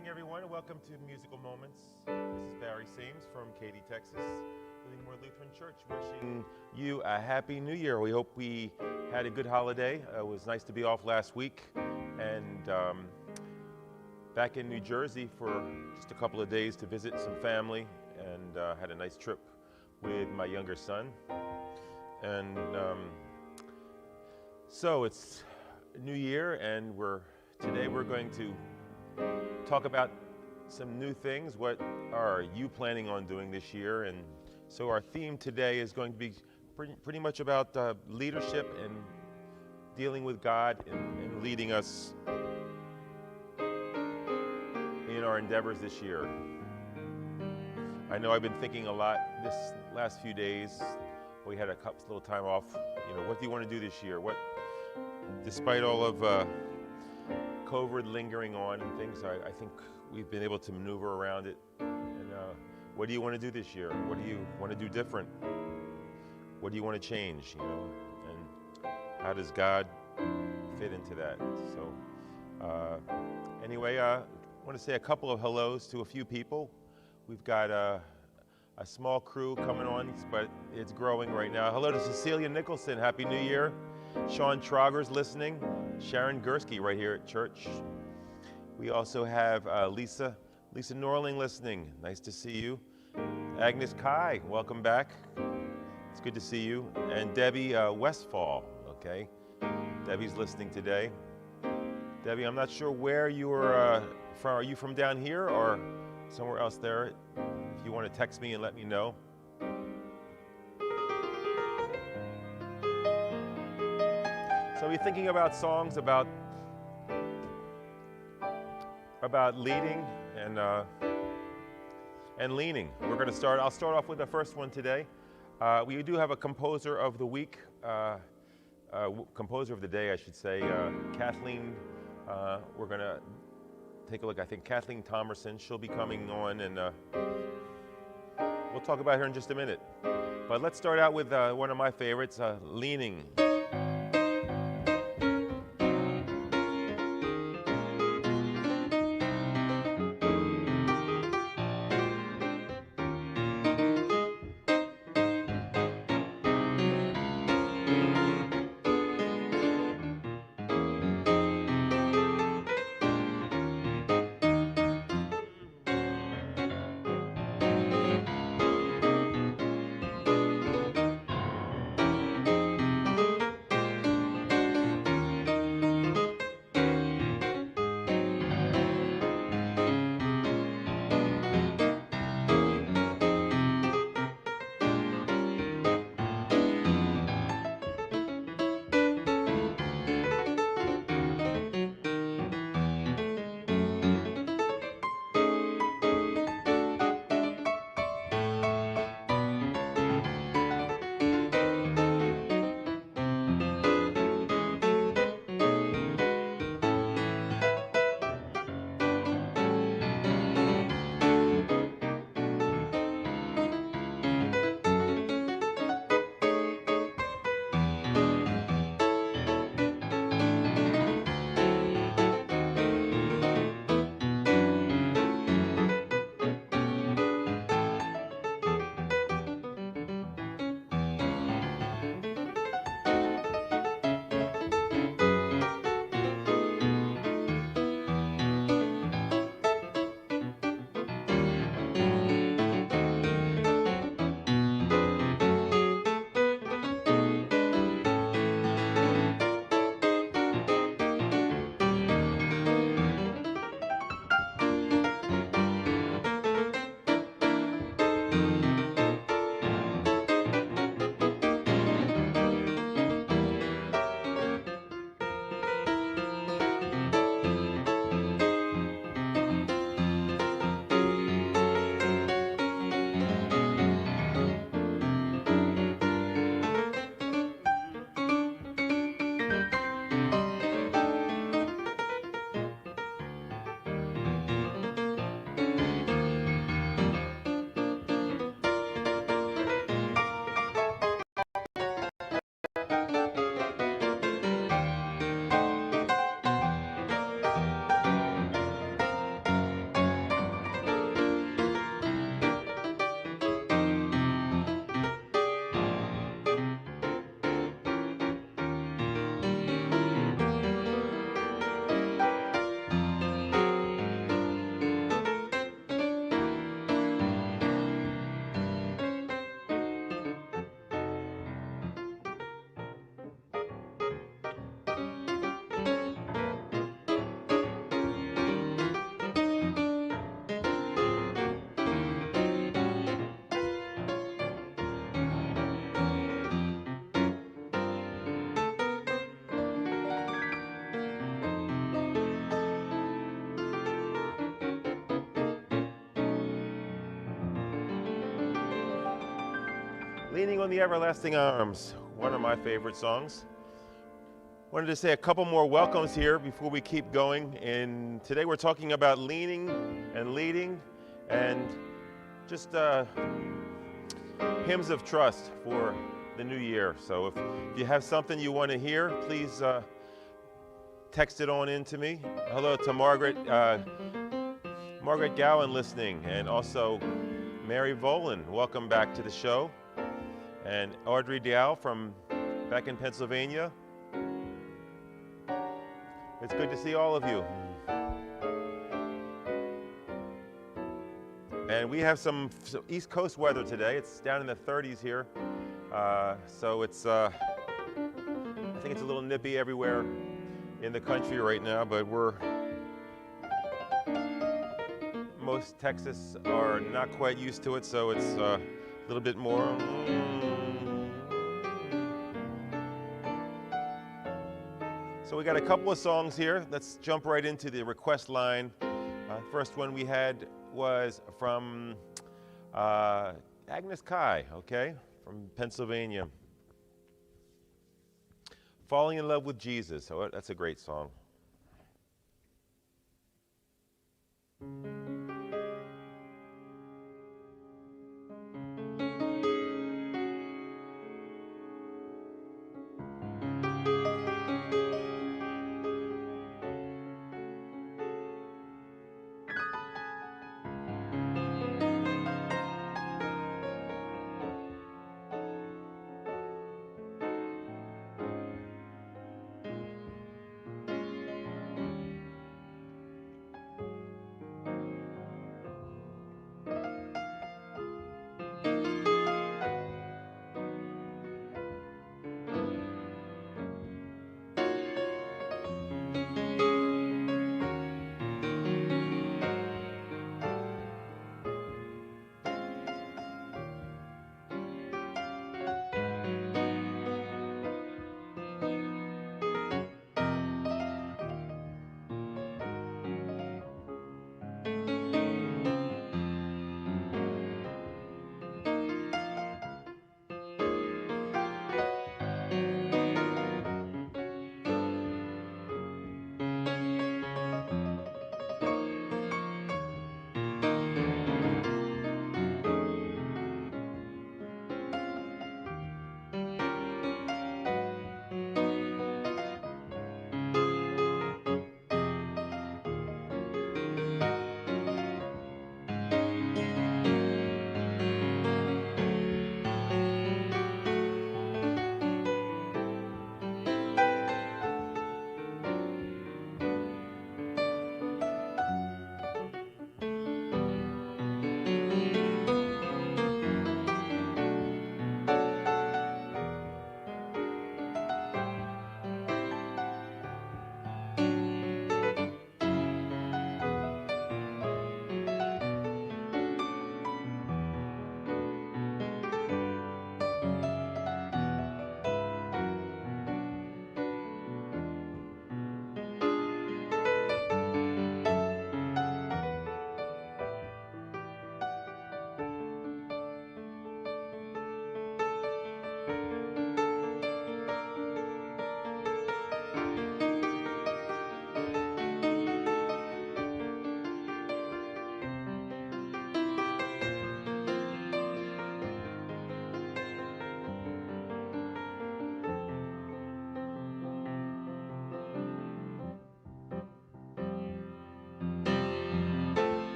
morning, everyone, and welcome to Musical Moments. This is Barry Sames from Katy, Texas, Livingmore Lutheran Church, wishing you a Happy New Year. We hope we had a good holiday. It was nice to be off last week, and back in New Jersey for just a couple of days to visit some family, and had a nice trip with my younger son. And so it's New Year, and today we're going to talk about some new things. What are you planning on doing this year? And so our theme today is going to be pretty much about leadership and dealing with God and leading us in our endeavors this year. I know I've been thinking a lot this last few days. We had a little time off. What do you want to do this year? Despite all of COVID lingering on and things, I think we've been able to maneuver around it. And what do you want to do this year? What do you want to do different? What do you want to change? And how does God fit into that? So anyway, I want to say a couple of hellos to a few people. We've got a small crew coming on, but it's growing right now. Hello to Cecilia Nicholson. Happy New Year. Sean Trogger's listening. Sharon Gursky right here at church. We also have Lisa Norling listening. Nice to see you. Agnes Kai, welcome back. It's good to see you. And Debbie Westfall, okay? Debbie's listening today. Debbie, I'm not sure where you are from. Are you from down here or somewhere else there? If you want to text me and let me know. So we're thinking about songs about leading and leaning. I'll start off with the first one today. We do have a composer of the week, composer of the day, I should say, Kathleen. We're going to take a look. I think Kathleen Thomerson. She'll be coming on, and we'll talk about her in just a minute. But let's start out with one of my favorites, Leaning. Leaning on the Everlasting Arms, one of my favorite songs. Wanted to say a couple more welcomes here before we keep going. And today we're talking about leaning and leading and just hymns of trust for the new year. So if you have something you want to hear, please text it on in to me. Hello to Margaret Gowan listening, and also Mary Volan, welcome back to the show. And Audrey Dow from back in Pennsylvania. It's good to see all of you. And we have some East Coast weather today. It's down in the 30s here. So it's, I think it's a little nippy everywhere in the country right now, but most Texas are not quite used to it, so it's a little bit more. So we got a couple of songs here. Let's jump right into the request line. First one we had was from Agnes Kai, okay, from Pennsylvania. Falling in Love with Jesus. Oh, that's a great song.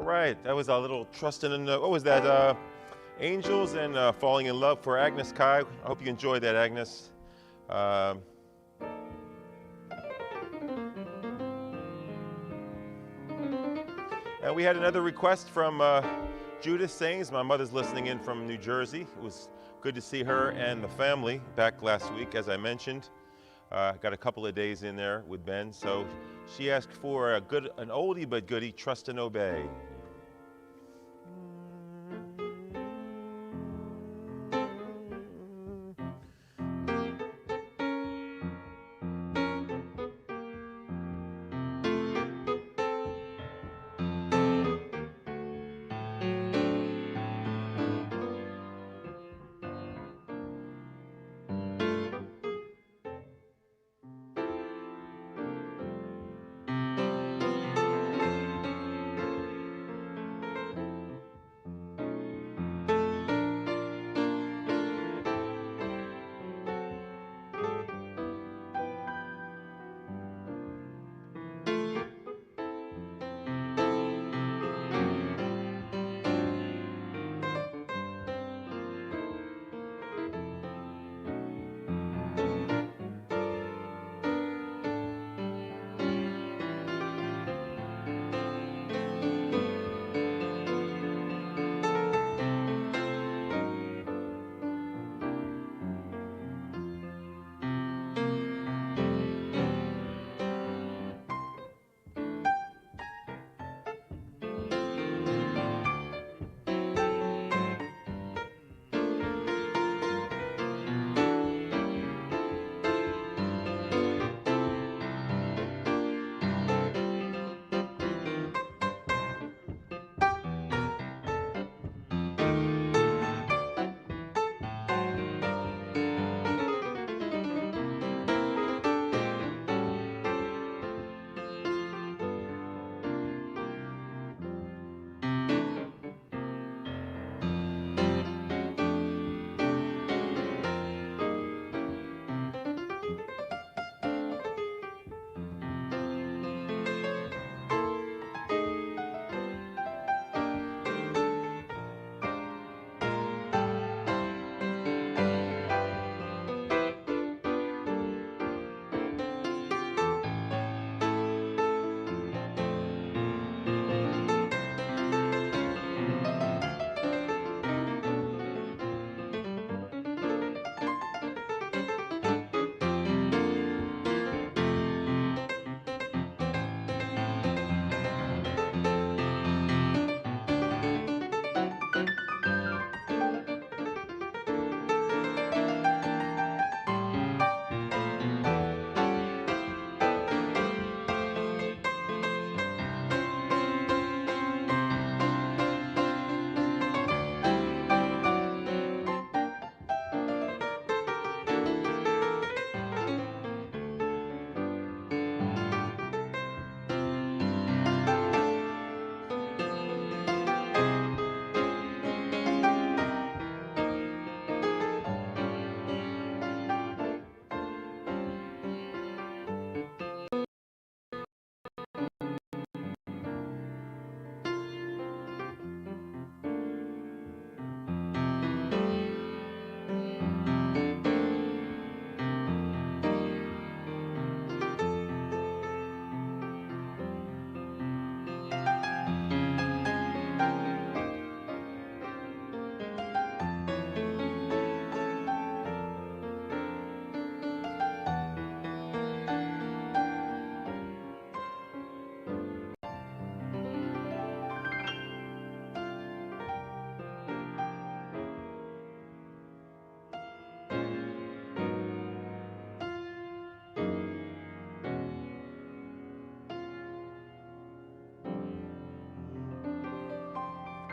All right, that was a little trusting in, what was that? Angels and Falling in Love for Agnes Kai. I hope you enjoyed that, Agnes. And we had another request from Judith Sains. My mother's listening in from New Jersey. It was good to see her and the family back last week, as I mentioned. Got a couple of days in there with Ben. So she asked for an oldie but goodie, Trust and Obey.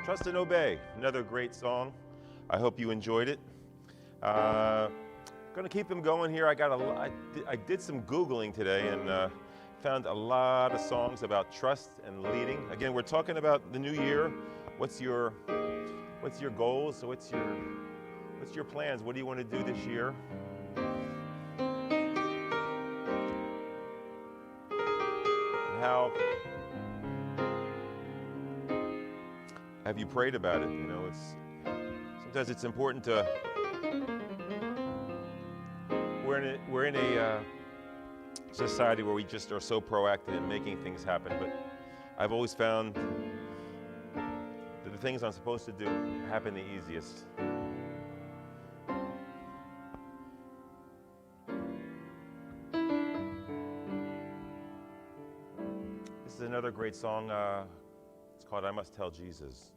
Trust and Obey, another great song. I hope you enjoyed it. Gonna keep them going here. I did some Googling today and found a lot of songs about trust and leading. Again, we're talking about the new year. What's your goals? What's your plans? What do you want to do this year? And have you prayed about it? Sometimes it's important to. We're in a society where we just are so proactive in making things happen, but I've always found that the things I'm supposed to do happen the easiest. This is another great song. It's called "I Must Tell Jesus."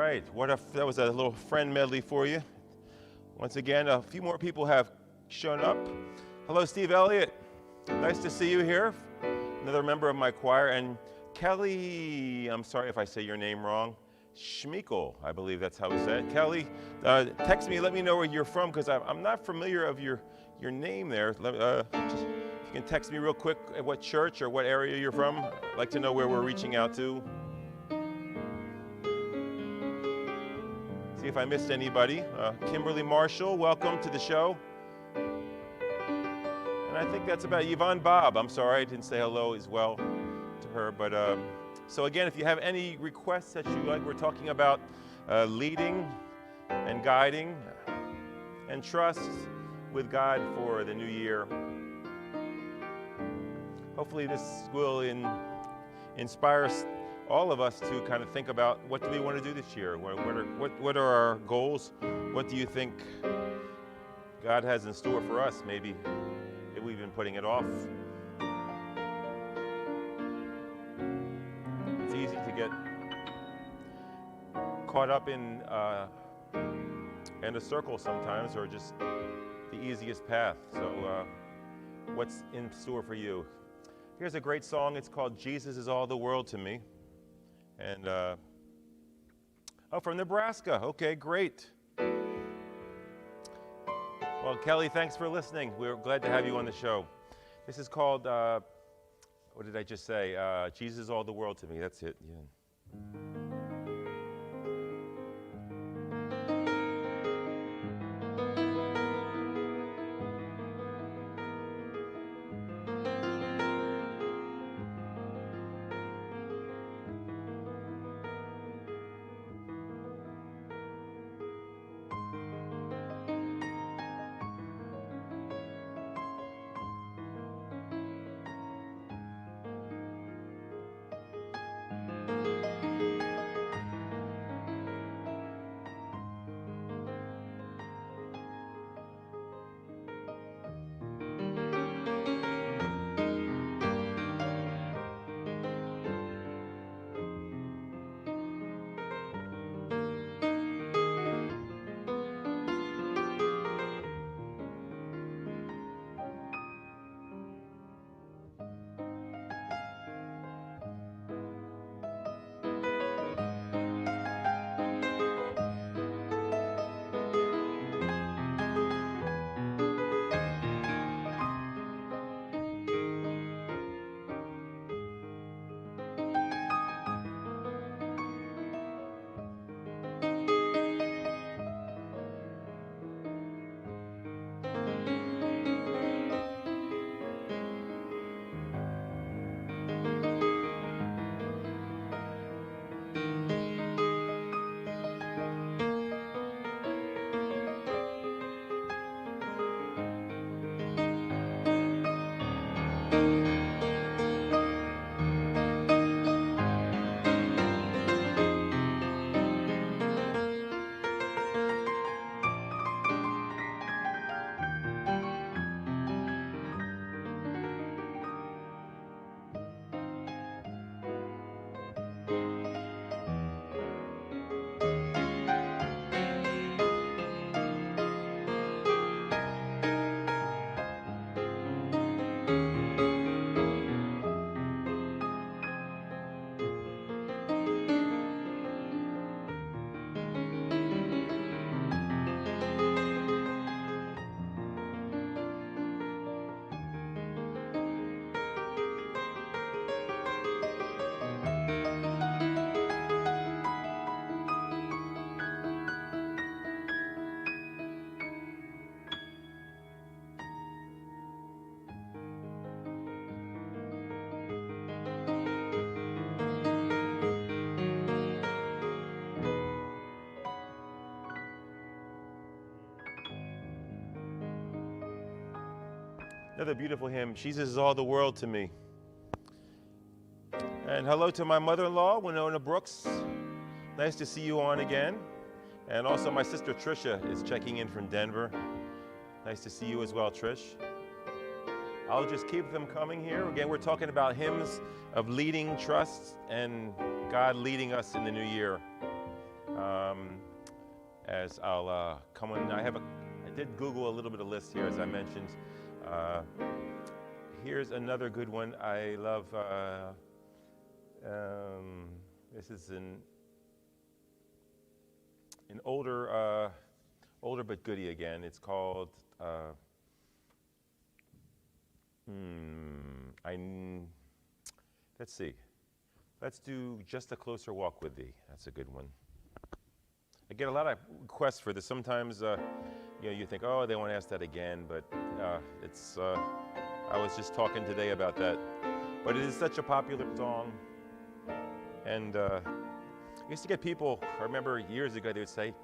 right. That was a little friend medley for you. Once again, a few more people have shown up. Hello, Steve Elliott. Nice to see you here. Another member of my choir. And Kelly, I'm sorry if I say your name wrong. Schmeekel, I believe that's how we say it. Kelly, text me, let me know where you're from, because I'm not familiar of your name there. If you can text me real quick at what church or what area you're from. I'd like to know where we're reaching out to. See if I missed anybody. Kimberly Marshall, welcome to the show. And I think that's about Yvonne Bob. I'm sorry I didn't say hello as well to her. But so again, if you have any requests that you like, we're talking about leading and guiding and trust with God for the new year. Hopefully this will inspire all of us to kind of think about what do we want to do this year? What are our goals? What do you think God has in store for us? Maybe we've been putting it off. It's easy to get caught up in a circle sometimes, or just the easiest path. So what's in store for you? Here's a great song. It's called Jesus Is All the World to Me. And, from Nebraska. Okay, great. Well, Kelly, thanks for listening. We're glad to have you on the show. This is called, what did I just say? Jesus Is All the World to Me. That's it, yeah. Another beautiful hymn, Jesus Is All the World to Me. And hello to my mother-in-law, Winona Brooks. Nice to see you on again. And also my sister Tricia is checking in from Denver. Nice to see you as well, Trish. I'll just keep them coming here. Again, we're talking about hymns of leading, trust, and God leading us in the new year. as I'll come in. I did Google a little bit of lists here, as I mentioned. Here's another good one. I love. This is an older but goodie again. It's called. Let's see. Let's do Just a Closer Walk with Thee. That's a good one. I get a lot of requests for this. Sometimes, you think, oh, they want to ask that again, but it's. I was just talking today about that, but it is such a popular song, and I used to get people. I remember years ago they would say,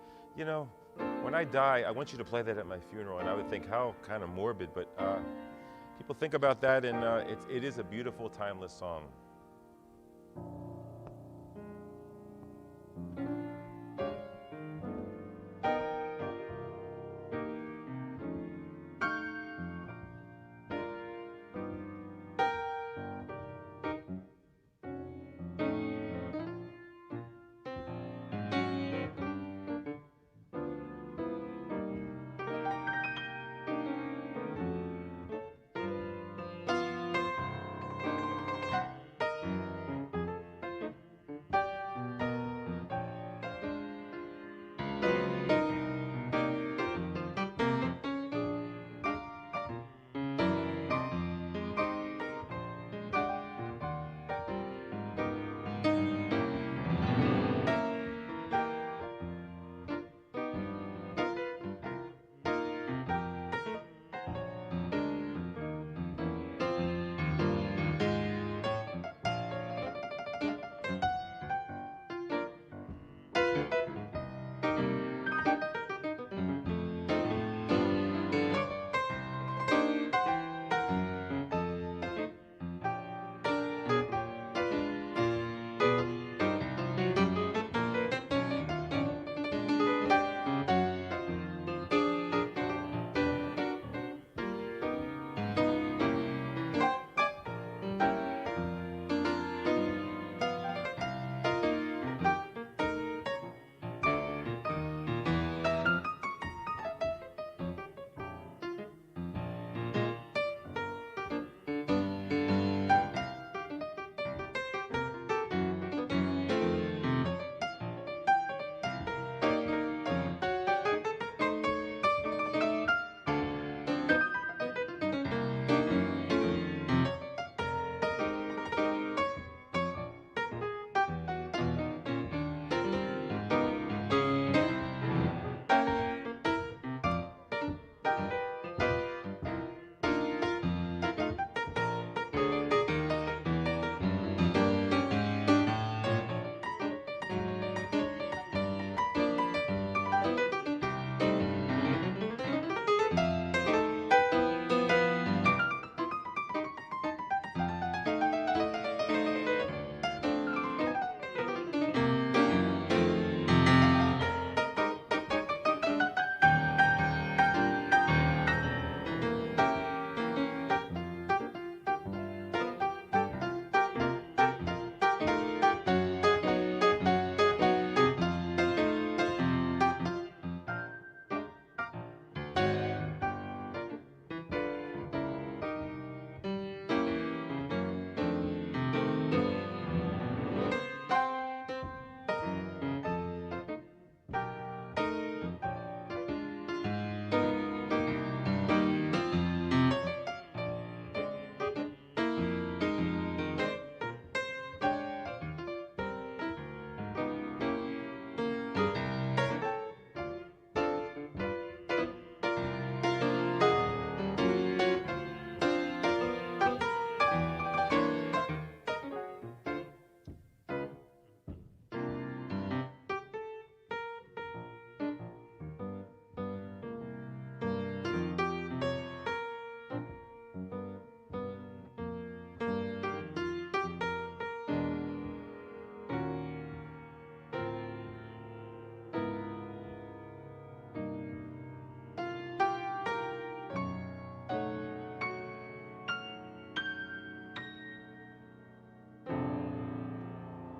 when I die, I want you to play that at my funeral, and I would think, how kind of morbid, but people think about that, and it is a beautiful, timeless song.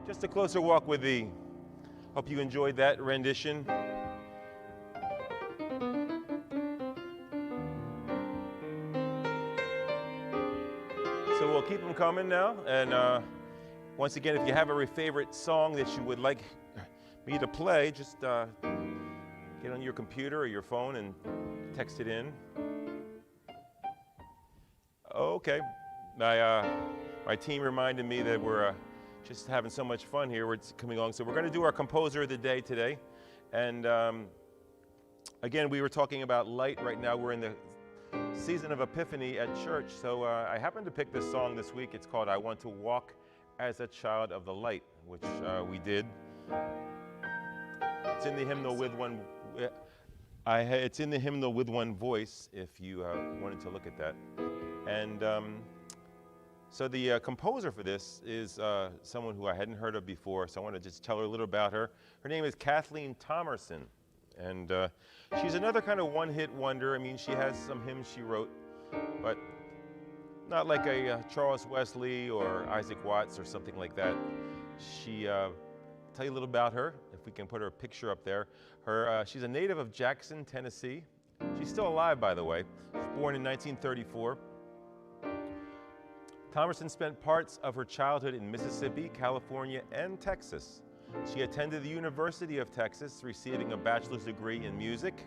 Just a Closer Walk with Thee. Hope you enjoyed that rendition. So we'll keep them coming now. And once again, if you have a favorite song that you would like me to play, just get on your computer or your phone and text it in. Okay. My team reminded me that we're just having so much fun here. We're coming along. So we're going to do our composer of the day today. And again, we were talking about light. Right now we're in the season of Epiphany at church. So I happened to pick this song this week. It's called I Want to Walk as a Child of the Light, which we did. It's in the hymnal with one. It's in the hymnal with one voice, if you wanted to look at that. And so the composer for this is someone who I hadn't heard of before, so I want to just tell her a little about her. Her name is Kathleen Thomerson, and she's another kind of one-hit wonder. I mean, she has some hymns she wrote, but not like a Charles Wesley or Isaac Watts or something like that. Tell you a little about her, if we can put her picture up there. She's a native of Jackson, Tennessee. She's still alive, by the way. She was born in 1934. Thomerson spent parts of her childhood in Mississippi, California, and Texas. She attended the University of Texas, receiving a bachelor's degree in music,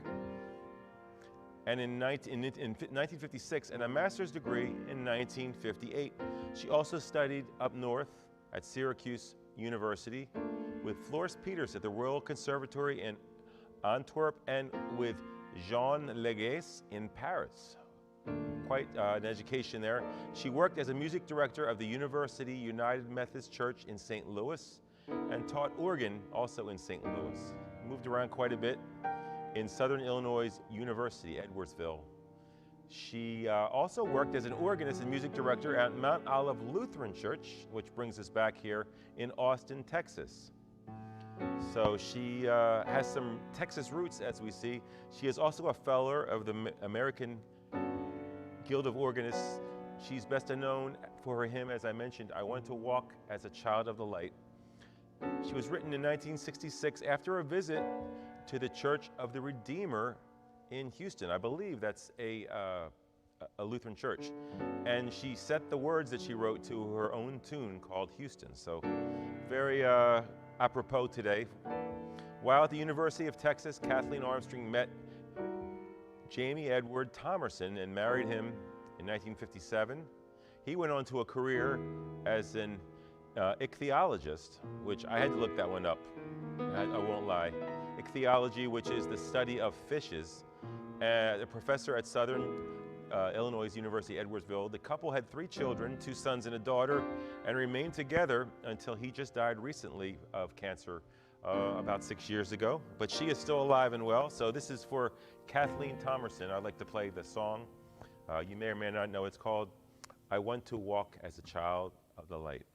and in 1956, and a master's degree in 1958. She also studied up north at Syracuse University with Floris Peters at the Royal Conservatory in Antwerp and with Jean Leguès in Paris. Quite an education there. She worked as a music director of the University United Methodist Church in St. Louis and taught organ also in St. Louis. Moved around quite a bit in Southern Illinois University, Edwardsville. She also worked as an organist and music director at Mount Olive Lutheran Church, which brings us back here in Austin, Texas. So she has some Texas roots, as we see. She is also a fellow of the American Guild of Organists. She's best known for her hymn, as I mentioned, I Want to Walk as a Child of the Light. She was written in 1966 after a visit to the Church of the Redeemer in Houston. I believe that's a Lutheran church. And she set the words that she wrote to her own tune called Houston. So very apropos today. While at the University of Texas, Kathleen Armstrong met Jamie Edward Thomerson and married him in 1957. He went on to a career as an ichthyologist, which I had to look that one up. I won't lie. Ichthyology, which is the study of fishes. A professor at Southern Illinois University, Edwardsville. The couple had 3 children, 2 sons and a daughter, and remained together until he just died recently of cancer about 6 years ago. But she is still alive and well. So this is for Kathleen Thomerson. I'd like to play the song. You may or may not know. It's called I Want to Walk as a Child of the Light.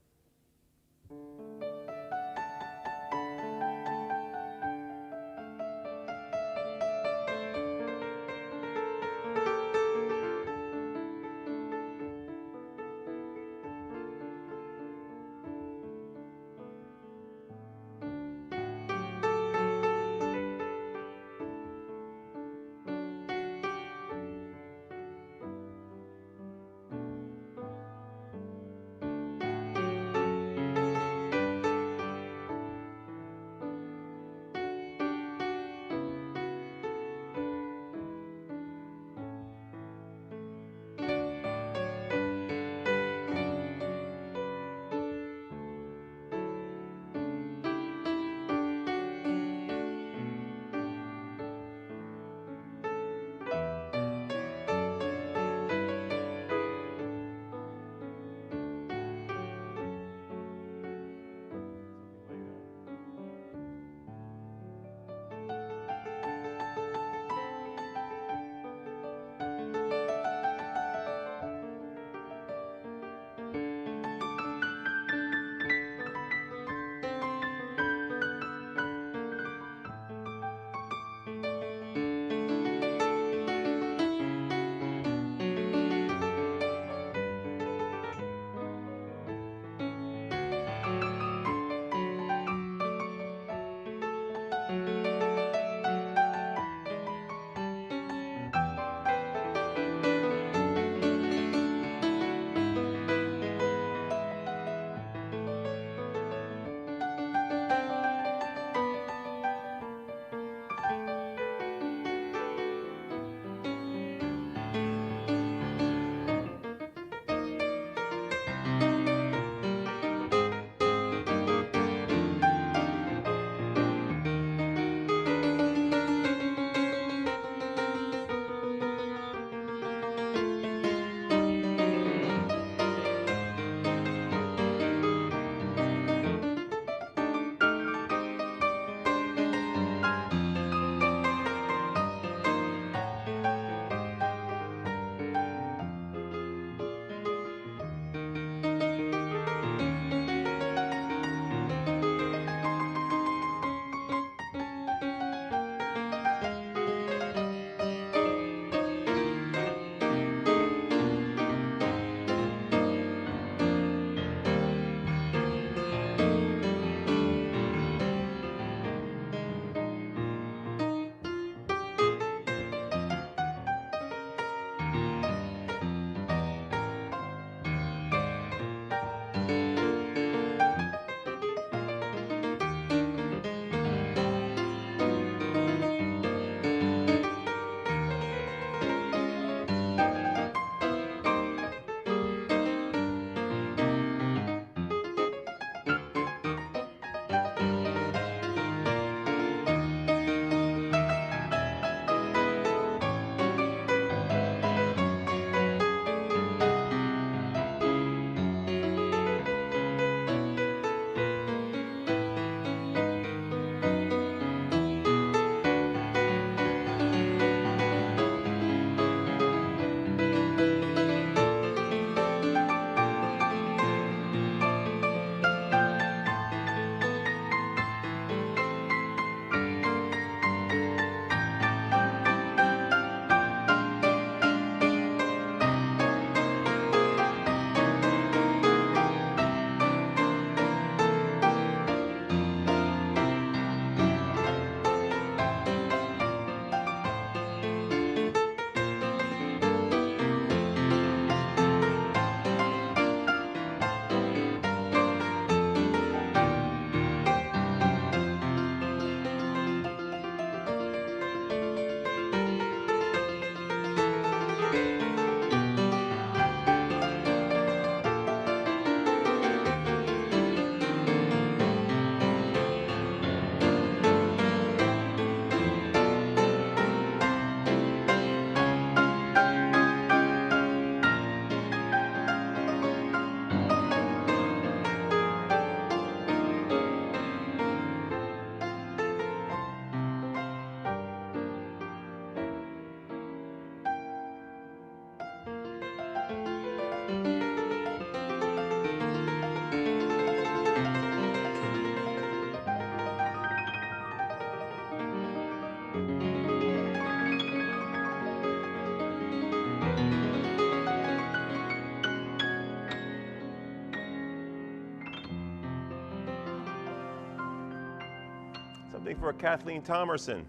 something for Kathleen Thomerson.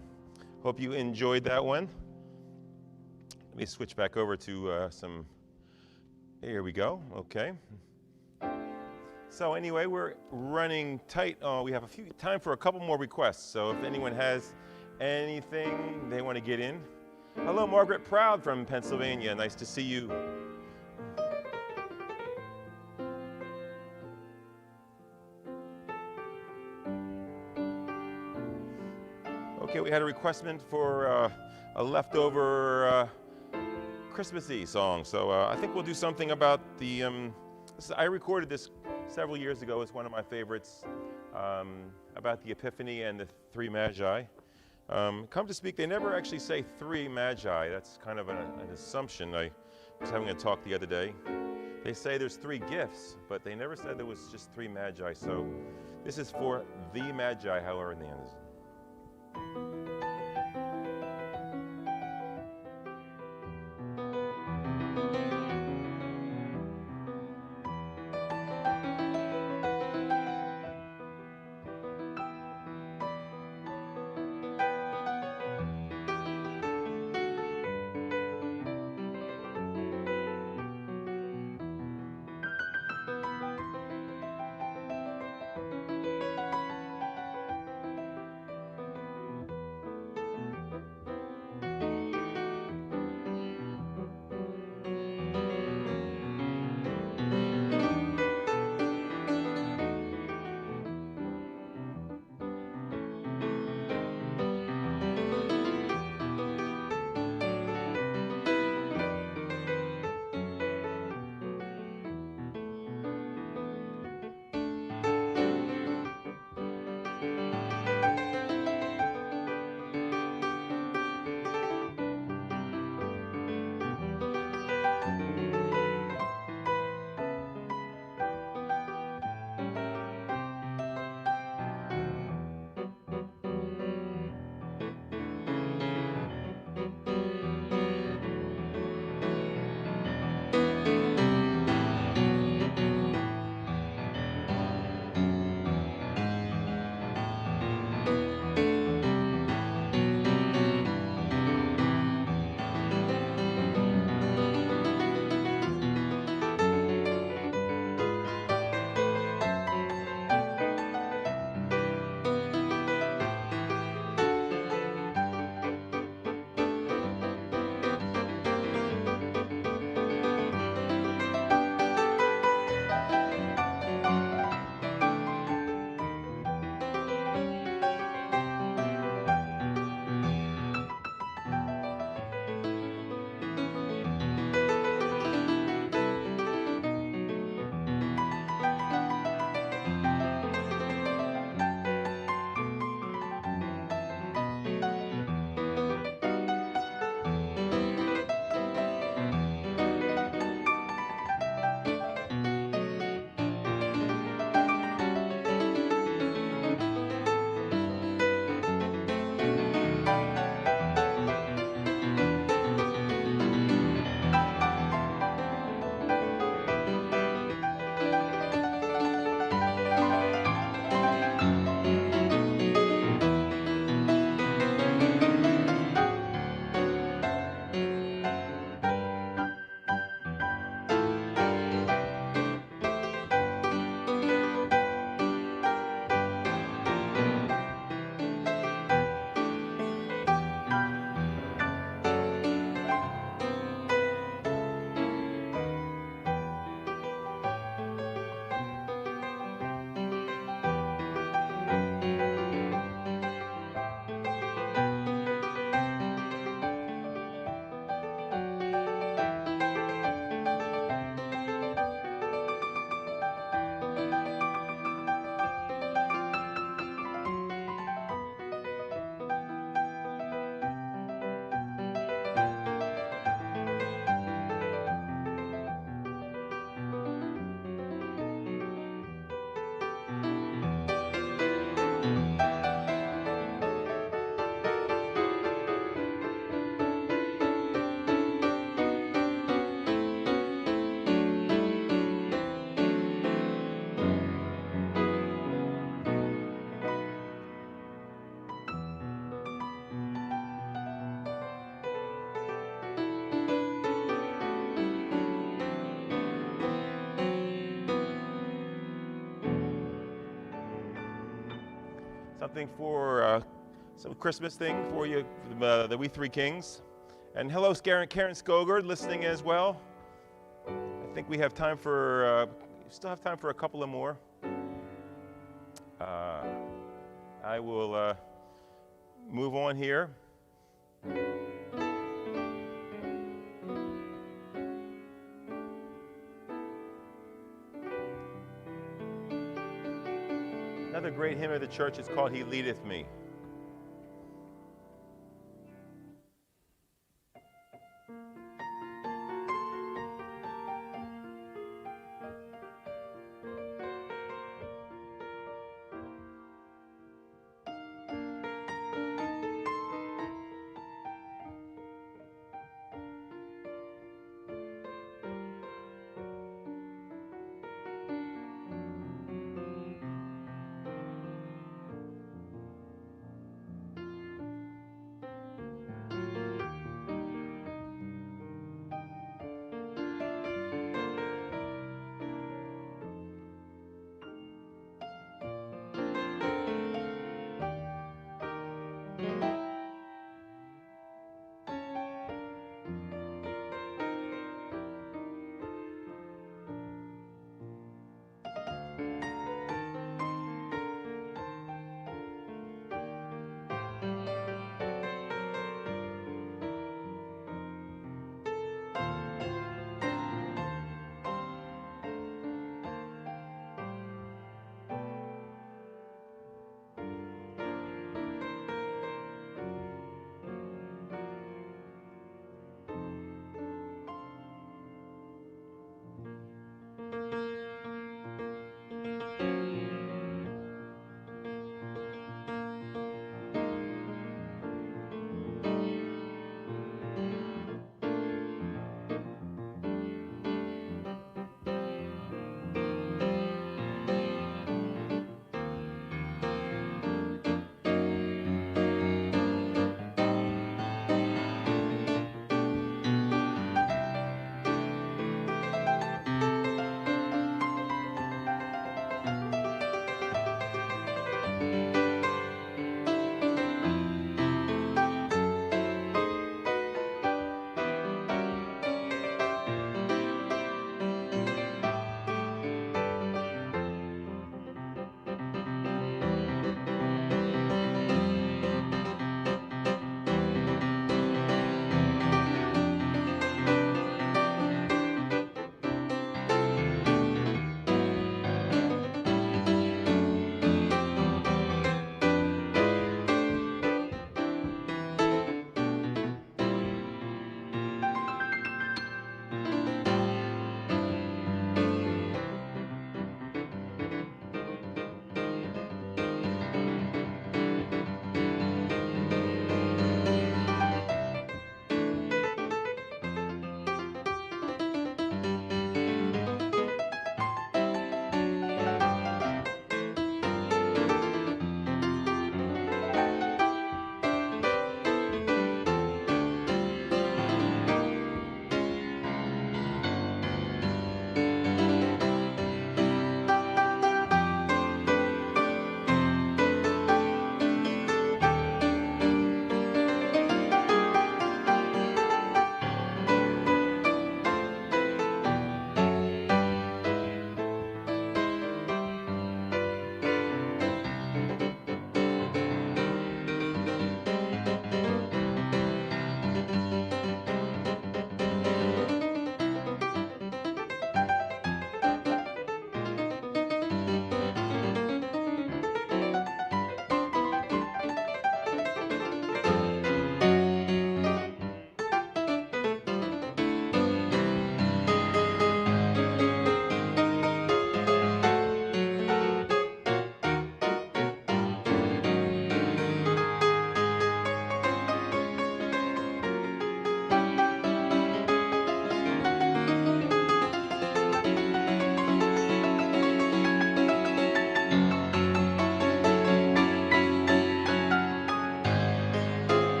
Hope you enjoyed that one. Let me switch back over to some, here we go, okay. So anyway, we're running tight. We have time for a couple more requests. So if anyone has anything they want to get in. Hello, Margaret Proud from Pennsylvania. Nice to see you. Okay, we had a requestment for a leftover Christmassy song. So I think we'll do something about the, I recorded this several years ago. It's one of my favorites, about the Epiphany and the three Magi. Come to speak, they never actually say three Magi. That's kind of an assumption. I was having a talk the other day. They say there's three gifts, but they never said there was just three Magi. So this is for the Magi, however in the end. something for some Christmas thing for you, the We Three Kings. And hello, Karen Skogard, listening as well. I think we have time for, still have time for a couple of more. I will move on here. Another great hymn of the church is called "He Leadeth Me."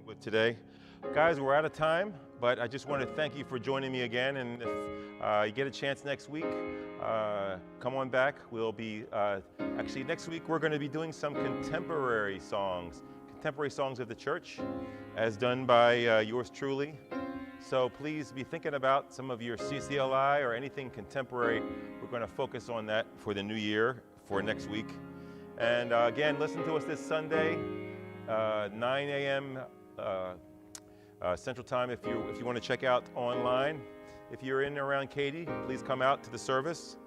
with today. Guys, we're out of time, but I just want to thank you for joining me again. And if you get a chance next week, come on back. We'll be, actually next week we're going to be doing some contemporary songs of the church, as done by yours truly. So please be thinking about some of your CCLI or anything contemporary. We're going to focus on that for the new year, for next week. And again, listen to us this Sunday, 9 a.m. Central Time if you want to check out online. If you're in and around Katy, please come out to the service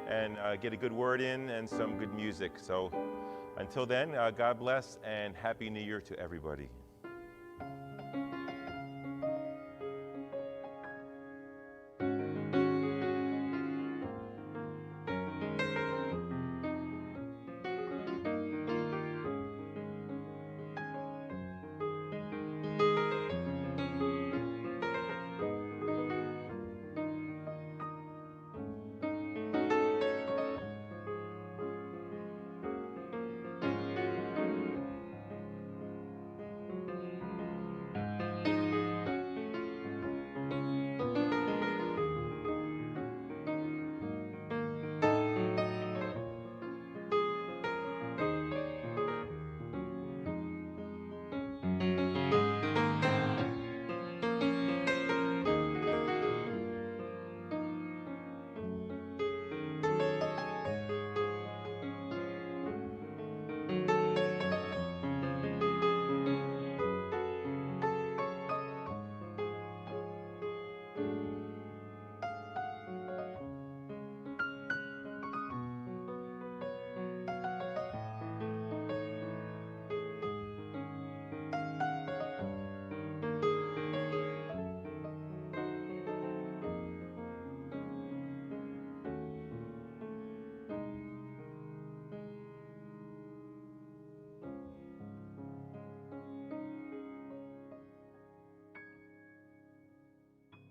and get a good word in and some good music. So until then, God bless and Happy New Year to everybody.